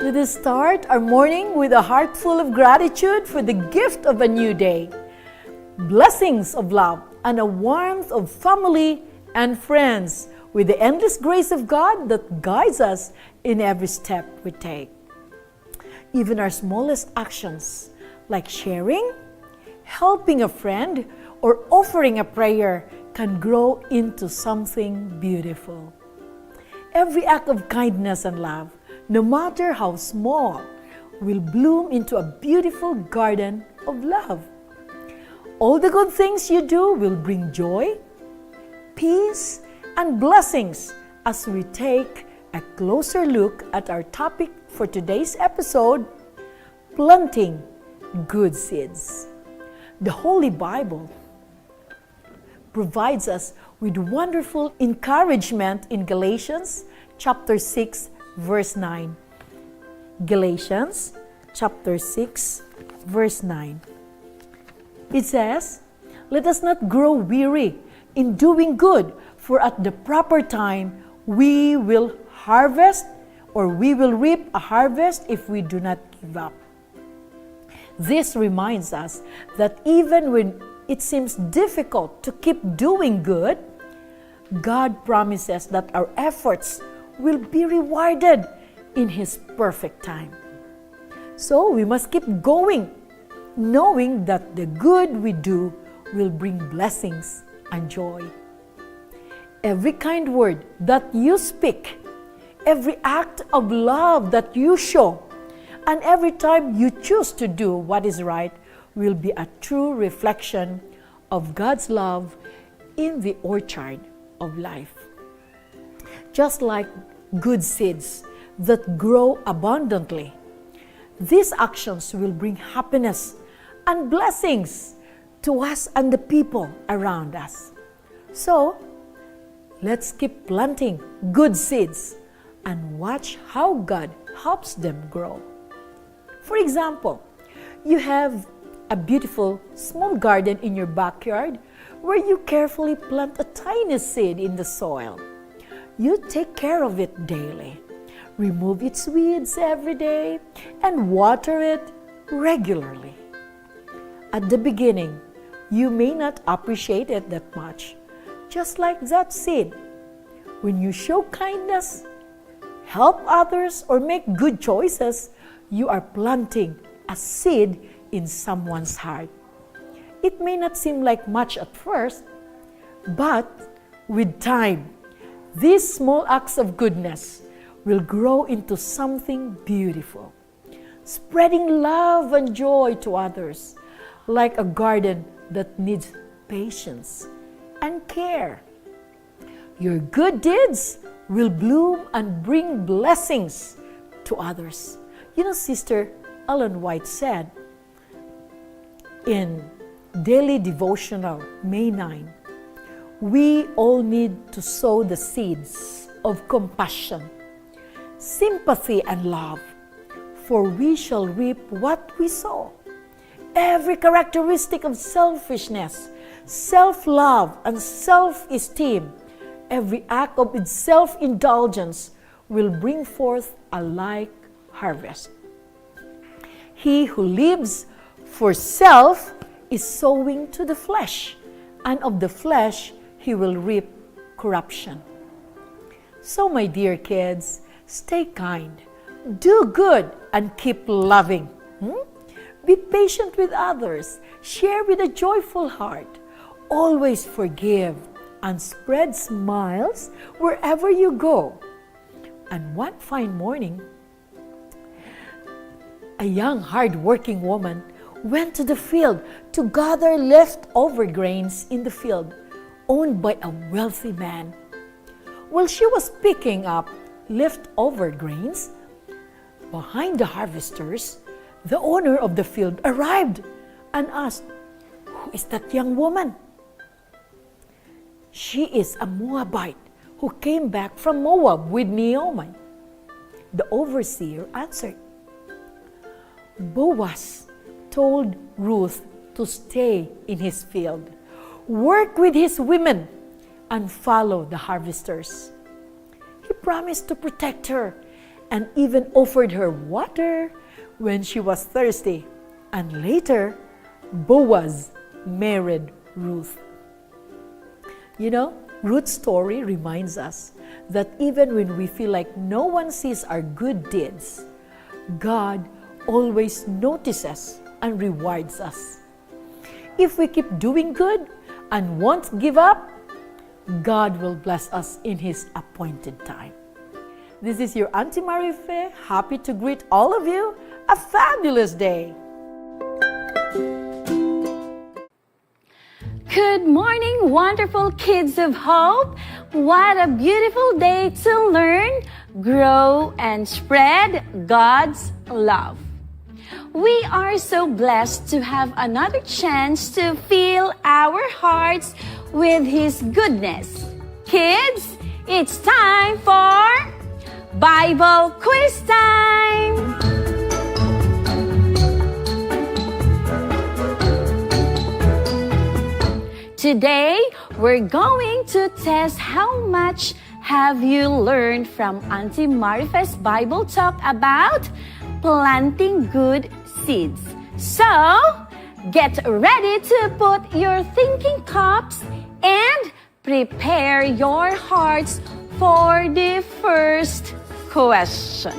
Let us start our morning with a heart full of gratitude for the gift of a new day, blessings of love, and a warmth of family and friends, with the endless grace of God that guides us in every step we take. Even our smallest actions, like sharing, helping a friend, or offering a prayer, can grow into something beautiful. Every act of kindness and love, no matter how small, will bloom into a beautiful garden of love. All the good things you do will bring joy, peace, and blessings as we take a closer look at our topic for today's episode, planting good seeds. The Holy Bible provides us with wonderful encouragement in Galatians chapter 6, verse 9. Galatians chapter 6, verse 9. It says, "Let us not grow weary in doing good, for at the proper time we will harvest, or we will reap a harvest if we do not give up." This reminds us that even when it seems difficult to keep doing good, God promises that our efforts will be rewarded in His perfect time. So we must keep going, knowing that the good we do will bring blessings and joy. Every kind word that you speak, every act of love that you show, and every time you choose to do what is right will be a true reflection of God's love in the orchard of life. Just like good seeds that grow abundantly, these actions will bring happiness and blessings to us and the people around us. So, let's keep planting good seeds and watch how God helps them grow. For example, you have a beautiful small garden in your backyard where you carefully plant a tiny seed in the soil. You take care of it daily, remove its weeds every day, and water it regularly. At the beginning, you may not appreciate it that much, just like that seed. When you show kindness, help others, or make good choices, you are planting a seed in someone's heart. It may not seem like much at first, but with time, these small acts of goodness will grow into something beautiful, spreading love and joy to others, like a garden that needs patience and care. Your good deeds will bloom and bring blessings to others. You know, Sister Ellen White said in Daily Devotional, May 9, we all need to sow the seeds of compassion, sympathy, and love, for we shall reap what we sow. Every characteristic of selfishness, self-love, and self-esteem, every act of self-indulgence will bring forth a like harvest. He who lives for self is sowing to the flesh, and of the flesh he will reap corruption. So, my dear kids, stay kind, do good, and keep loving. Be patient with others, share with a joyful heart, always forgive, and spread smiles wherever you go. And one fine morning, a young, hard-working woman went to the field to gather leftover grains in the field owned by a wealthy man. While she was picking up leftover grains, behind the harvesters, the owner of the field arrived and asked, "Who is that young woman?" "She is a Moabite who came back from Moab with Naomi," the overseer answered. Boaz told Ruth to stay in his field, work with his women, and follow the harvesters. He promised to protect her and even offered her water when she was thirsty. And later, Boaz married Ruth. You know, Ruth's story reminds us that even when we feel like no one sees our good deeds, God always notices and rewards us. If we keep doing good and won't give up, God will bless us in His appointed time. This is your Auntie Marife, happy to greet all of you a fabulous day. Good morning, wonderful kids of hope. What a beautiful day to learn, grow, and spread God's love. We are so blessed to have another chance to fill our hearts with His goodness. Kids, it's time for Bible Quiz Time! Today, we're going to test how much have you learned from Auntie Marife's Bible Talk about planting good seeds. So, get ready to put your thinking caps and prepare your hearts for the first question.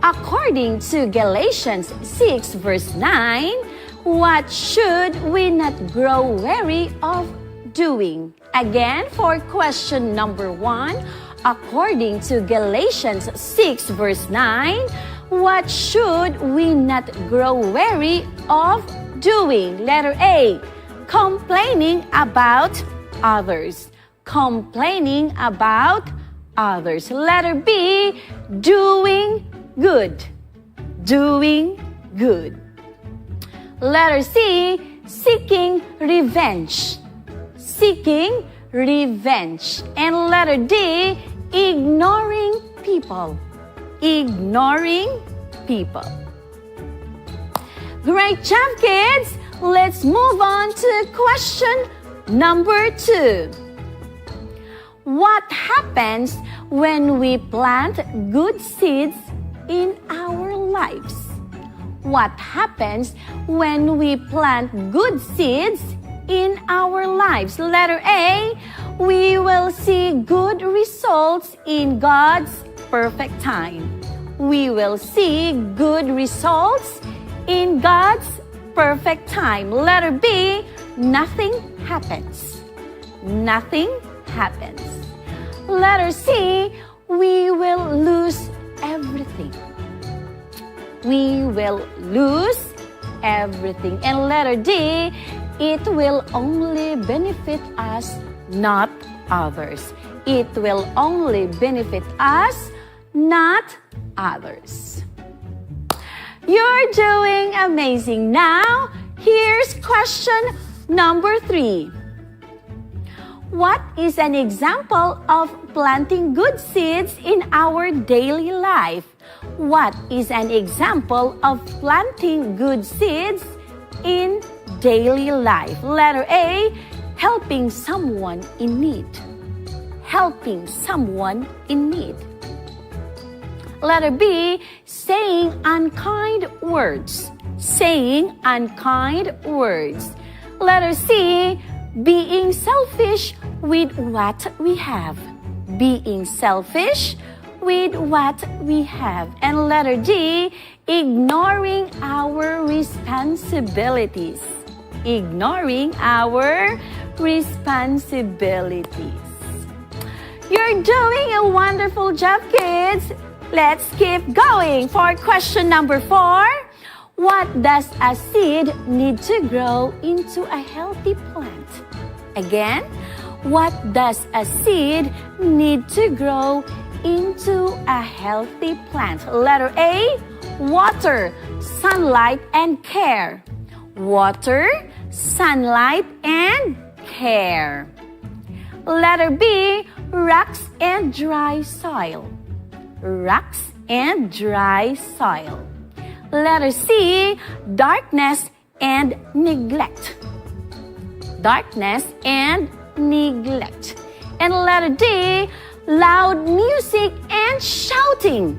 According to Galatians 6 verse 9, what should we not grow weary of doing? Again, for question number 1, according to Galatians 6 verse 9, what should we not grow weary of doing? Letter A, complaining about others. Complaining about others. Letter B, doing good. Doing good. Letter C, seeking revenge. Seeking revenge. And letter D, ignoring people. Ignoring people. Great job, kids! Let's move on to question number 2. What happens when we plant good seeds in our lives? What happens when we plant good seeds in our lives? Letter A, we will see good results in God's perfect time. We will see good results in God's perfect time. Letter B, nothing happens. Nothing happens. Letter C, we will lose everything. We will lose everything. And letter D, it will only benefit us, not others. It will only benefit us, not others. You're doing amazing. Now, here's question number 3. What is an example of planting good seeds in our daily life? What is an example of planting good seeds in daily life? Letter A, helping someone in need. Helping someone in need. Letter B, saying unkind words. Saying unkind words. Letter C, being selfish with what we have. Being selfish with what we have. And letter D, ignoring our responsibilities. Ignoring our responsibilities. You're doing a wonderful job, kids. Let's keep going for question number 4. What does a seed need to grow into a healthy plant? Again, what does a seed need to grow into a healthy plant? Letter A, water, sunlight, and care. Water, sunlight, and care. Letter B, rocks and dry soil. Rocks and dry soil. Letter C, darkness and neglect. Darkness and neglect. And letter D, loud music and and shouting.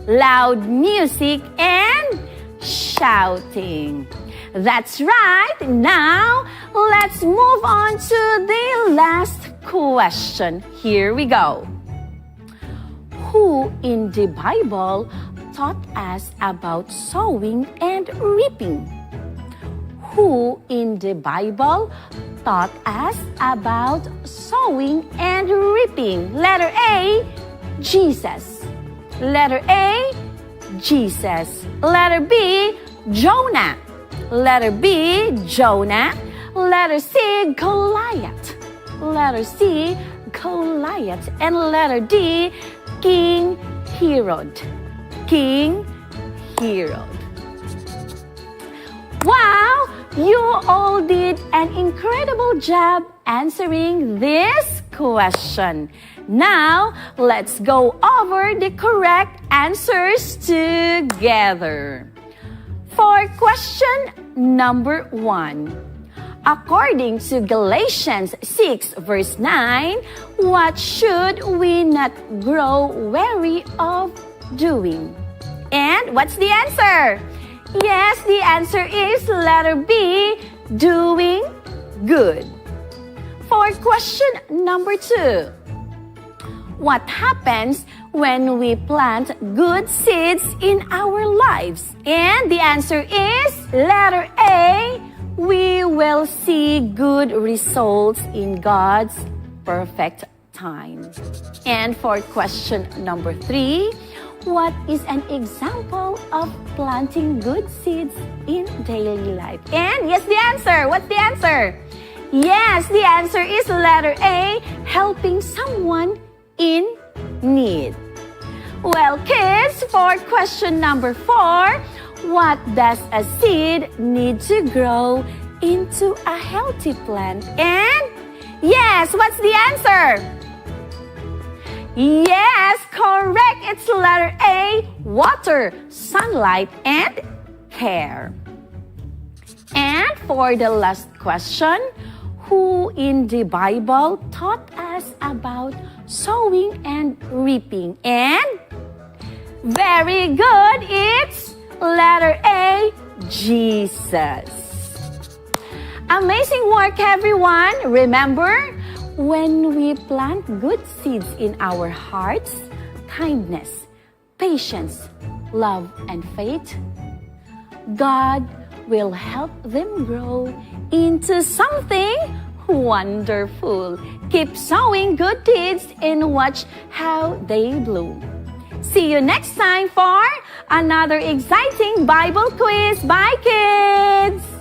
Loud music and shouting. That's right. Now, let's move on to the last question. Here we go. Who in the Bible taught us about sowing and reaping? Who in the Bible taught us about sowing and reaping? Letter A, Jesus. Letter A, Jesus. Letter B, Jonah. Letter B, Jonah. Letter C, Goliath. Letter C, Goliath. And letter D, King Herod. King Herod. Wow! You all did an incredible job answering this question. Now, let's go over the correct answers together. For question number 1, according to Galatians 6 verse 9, what should we not grow weary of doing? And what's the answer? Yes, the answer is letter B, doing good. For question number 2, what happens when we plant good seeds in our lives? And the answer is letter A, we will see good results in God's perfect time. And for question number 3, what is an example of planting good seeds in daily life? And yes, the answer. What's the answer? Yes, the answer is letter A, helping someone in need. Well, kids, for question number 4, what does a seed need to grow into a healthy plant? And yes, what's the answer? Yes, correct. It's letter A, water, sunlight, and care. And for the last question, who in the Bible taught us about sowing and reaping? And very good, it's letter A, Jesus. Amazing work, everyone. Remember, when we plant good seeds in our hearts, kindness, patience, love, and faith, God will help them grow into something wonderful. Keep sowing good seeds and watch how they bloom. See you next time for another exciting Bible quiz. Bye, kids!